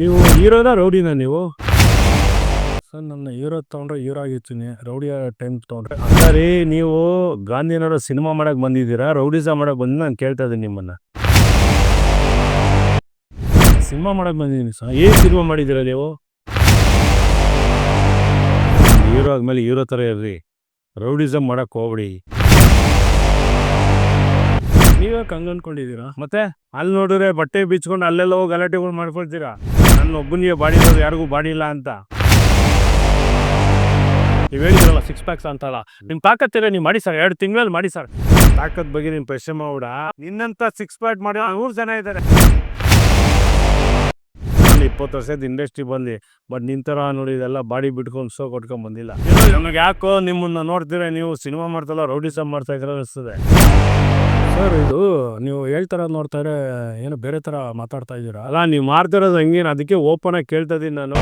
ನೀವು ಹೀರೋನ ರೌಡಿನ ನೀವು? ಸರ್ ನನ್ನ ಹೀರೋ ತೊಗೊಂಡ್ರೆ ಹೀರೋ ಆಗಿರ್ತೀನಿ, ರೌಡಿ ಟೈಮ್ ತೊಗೊಂಡ್ರೆ ಸರಿ. ನೀವು ಗಾಂಧಿನಗರ ಸಿನಿಮಾ ಮಾಡಕ್ಕೆ ಬಂದಿದ್ದೀರಾ, ರೌಡಿಸಮ್ ಮಾಡಕ್ಕೆ ಬಂದು ನಾನು ಕೇಳ್ತಾ ಇದ್ದೀನಿ ನಿಮ್ಮನ್ನ. ಸಿನಿಮಾ ಮಾಡಕ್ಕೆ ಬಂದಿದ್ದೀನಿ ಸರ್. ಏನು ಸಿನಿಮಾ ಮಾಡಿದ್ದೀರಾ ನೀವು? ಹೀರೋ ಆದಮೇಲೆ ಹೀರೋ ಥರ ಇರ್ರಿ, ರೌಡಿಸಮ್ ಮಾಡಕ್ಕೆ ಹೋಗ್ಬಿಡಿ. ನೀವೇ ಹಂಗೆ ಅಂದ್ಕೊಂಡಿದ್ದೀರಾ? ಮತ್ತೆ ಅಲ್ಲಿ ನೋಡಿದ್ರೆ ಬಟ್ಟೆ ಬಿಚ್ಕೊಂಡು ಅಲ್ಲೆಲ್ಲ ಹೋಗಿ ಗಲಾಟೆಗಳು ಮಾಡ್ಕೊಳ್ತೀರಾ, ನನ್ನ ಒಬ್ಬನಿಗೆ ಬಾಡಿ ಇರೋದು ಯಾರಿಗೂ ಬಾಡಿ ಇಲ್ಲ ಅಂತ. ನೀವು ಹೇಳಿದ್ರಲ್ಲ ಸಿಕ್ಸ್ ಪ್ಯಾಕ್ಸ್ ಅಂತಲ್ಲ, ನಿಮ್ಮ ತಾಕತ್ತಿರ ನೀವು ಮಾಡಿ ಸರ್, 2 ತಿಂಗಳಲ್ಲಿ ಮಾಡಿ ಸರ್. ತಾಕತ್ ಬಗ್ಗೆ ನೀನು ಪ್ರಶ್ನೆ ಮಾಡ್ಬಿಡ. ನಿನ್ನಂತ ಸಿಕ್ಸ್ ಪ್ಯಾಕ್ ಮಾಡಿ 100 ಜನ ಇದ್ದಾರೆ. 20 ವರ್ಷದ ಇಂಡಸ್ಟ್ರಿ ಬಂದು, ಬಟ್ ನಿಂತರ ನೋಡಿ ಇದೆಲ್ಲ ಬಾಡಿ ಬಿಟ್ಕೊಂಡು ಶೋ ಕೊಟ್ಕೊಂಡು ಬಂದಿಲ್ಲ. ನನಗೆ ಯಾಕೋ ನಿಮ್ಮನ್ನ ನೋಡ್ತೀರಾ ನೀವು ಸಿನಿಮಾ ಮಾಡ್ತಲ್ಲ ರೌಡಿಸಮ್ ಮಾಡ್ತಾ ಇದ್ರೆ ಅನಿಸ್ತದೆ ಸರ್. ಇದು ನೀವು ಹೇಳ್ತಾರ ನೋಡ್ತಾರೆ ಏನೋ ಬೇರೆ ಥರ ಮಾತಾಡ್ತಾ ಇದ್ದೀರಾ. ಅಲ್ಲ ನೀವು ಮಾಡ್ತಿರೋದು ಹಂಗೇನು, ಅದಕ್ಕೆ ಓಪನ್ ಆಗಿ ಕೇಳ್ತಾ ಇದ್ದೀನಿ ನಾನು.